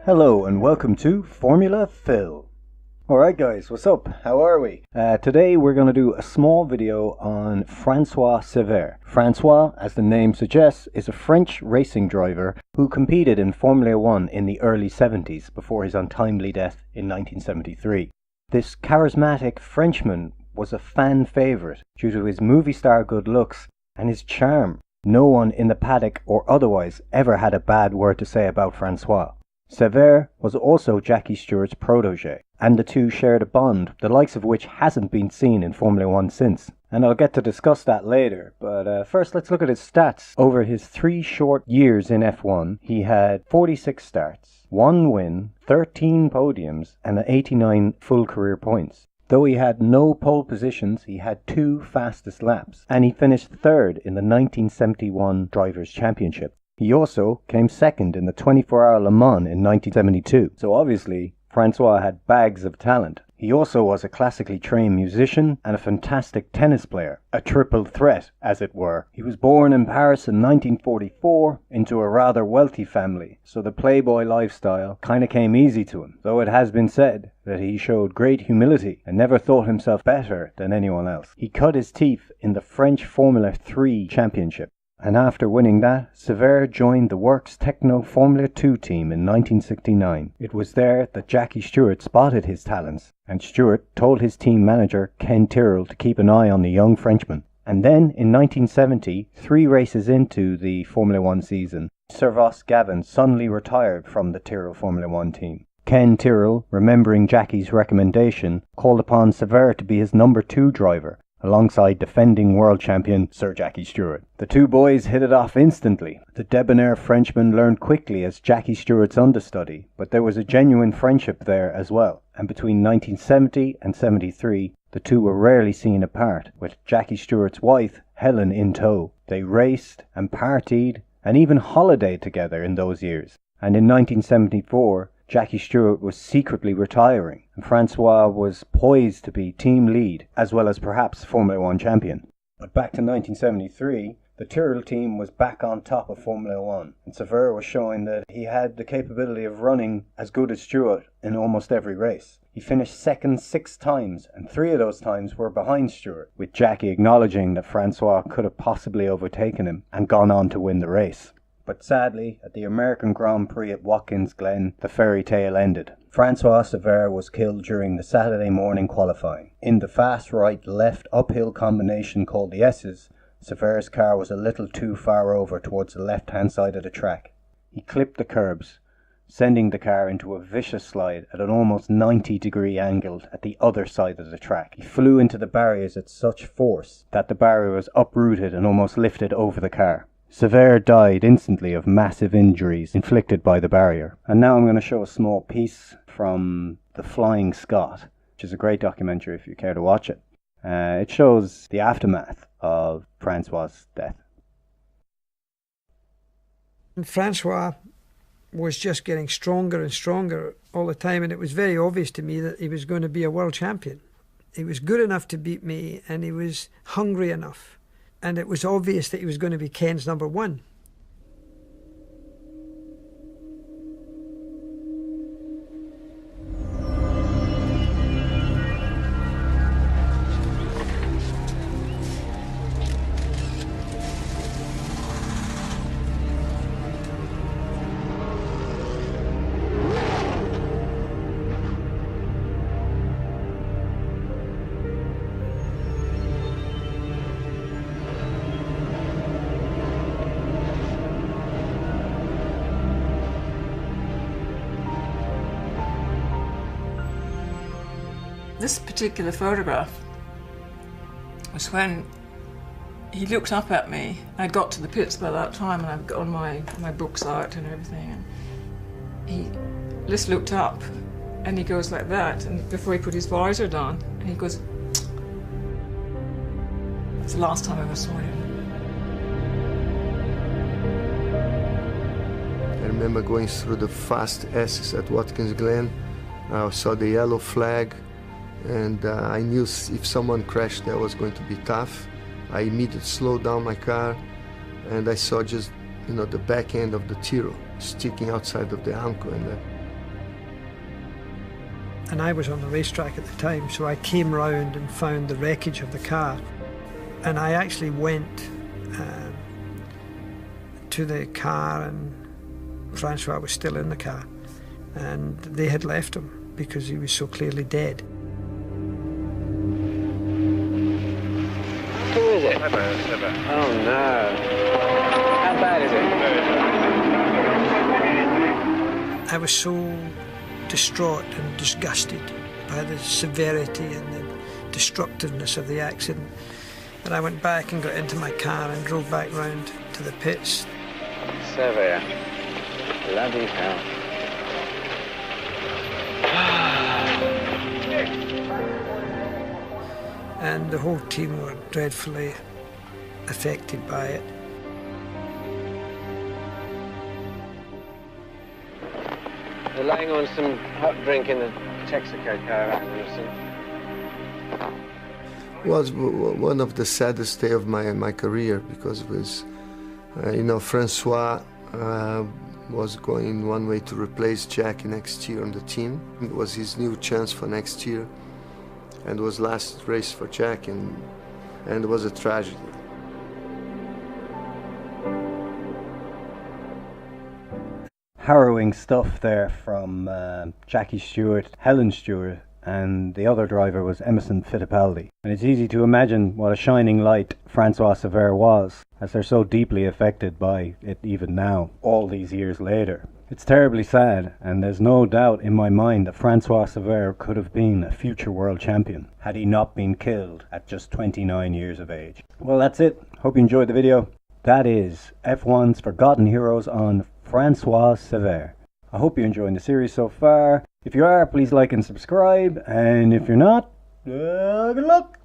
Hello and welcome to Formula Phil. Alright guys, what's up? How are we? Today we're going to do a small video on Francois Cevert. Francois, as the name suggests, is a French racing driver who competed in Formula 1 in the early 70s before his untimely death in 1973. This charismatic Frenchman was a fan favourite due to his movie star good looks and his charm. No one in the paddock or otherwise ever had a bad word to say about Francois. Cevert was also Jackie Stewart's protege, and the two shared a bond, the likes of which hasn't been seen in Formula 1 since. And I'll get to discuss that later, but first let's look at his stats. Over his 3 short years in F1, he had 46 starts, 1 win, 13 podiums, and 89 full career points. Though he had no pole positions, he had 2 fastest laps, and he finished 3rd in the 1971 Drivers' Championship. He also came 2nd in the 24-hour Le Mans in 1972, so obviously Francois had bags of talent. He also was a classically trained musician and a fantastic tennis player, a triple threat as it were. He was born in Paris in 1944 into a rather wealthy family, so the playboy lifestyle kinda came easy to him, though it has been said that he showed great humility and never thought himself better than anyone else. He cut his teeth in the French Formula 3 Championship, and after winning that, Cevert joined the Works Techno Formula 2 team in 1969. It was there that Jackie Stewart spotted his talents, and Stewart told his team manager Ken Tyrrell to keep an eye on the young Frenchman. And then in 1970, 3 races into the Formula 1 season, Servos Gavin suddenly retired from the Tyrrell Formula 1 team. Ken Tyrrell, remembering Jackie's recommendation, called upon Cevert to be his number 2 driver, alongside defending world champion Sir Jackie Stewart. The two boys hit it off instantly. The debonair Frenchman learned quickly as Jackie Stewart's understudy, but there was a genuine friendship there as well, and between 1970 and 73, the two were rarely seen apart, with Jackie Stewart's wife, Helen, in tow. They raced and partied and even holidayed together in those years. And in 1974, Jackie Stewart was secretly retiring, and Francois was poised to be team lead, as well as perhaps Formula 1 champion. But back to 1973, the Tyrrell team was back on top of Formula 1, and Cevert was showing that he had the capability of running as good as Stewart in almost every race. He finished 2nd 6 times, and 3 of those times were behind Stewart, with Jackie acknowledging that Francois could have possibly overtaken him and gone on to win the race. But sadly, at the American Grand Prix at Watkins Glen, the fairy tale ended. Francois Cevert was killed during the Saturday morning qualifying. In the fast right-left uphill combination called the S's, Cevert's car was a little too far over towards the left-hand side of the track. He clipped the curbs, sending the car into a vicious slide at an almost 90-degree angle at the other side of the track. He flew into the barriers at such force that the barrier was uprooted and almost lifted over the car. Cevert died instantly of massive injuries inflicted by the barrier. And now I'm going to show a small piece from The Flying Scot, which is a great documentary if you care to watch it. It shows the aftermath of Francois' death. Francois was just getting stronger and stronger all the time, and it was very obvious to me that he was going to be a world champion. He was good enough to beat me, and he was hungry enough. And it was obvious that he was going to be Ken's number 1. This particular photograph was when he looked up at me. I'd got to the pits by that time and I'd got my books out and everything. And he just looked up and he goes like that, and before he put his visor down, and he goes, it's the last time I ever saw him. I remember going through the fast S's at Watkins Glen. I saw the yellow flag, and I knew if someone crashed there was going to be tough. I immediately slowed down my car, and I saw just, the back end of the Tyrrell sticking outside of the Amco, and and I was on the racetrack at the time, so I came round and found the wreckage of the car. And I actually went to the car, and Francois was still in the car, and they had left him because he was so clearly dead. Who is it? Cevert. Oh no. How bad is it? I was so distraught and disgusted by the severity and the destructiveness of the accident that I went back and got into my car and drove back round to the pits. Cevert. Bloody hell. And the whole team were dreadfully affected by it. They're laying on some hot drink in the Texaco car, Was one of the saddest days of my career, because it was, Francois was going one way to replace Jackie next year on the team. It was his new chance for next year, and it was last race for Jack, and it was a tragedy. Harrowing stuff there from Jackie Stewart, Helen Stewart, and the other driver was Emerson Fittipaldi. And it's easy to imagine what a shining light Francois Cevert was, as they're so deeply affected by it even now, all these years later. It's terribly sad, and there's no doubt in my mind that Francois Cevert could have been a future world champion had he not been killed at just 29 years of age. Well, that's it. Hope you enjoyed the video. That is F1's Forgotten Heroes on Francois Cevert. I hope you're enjoying the series so far. If you are, please like and subscribe, and if you're not, good luck!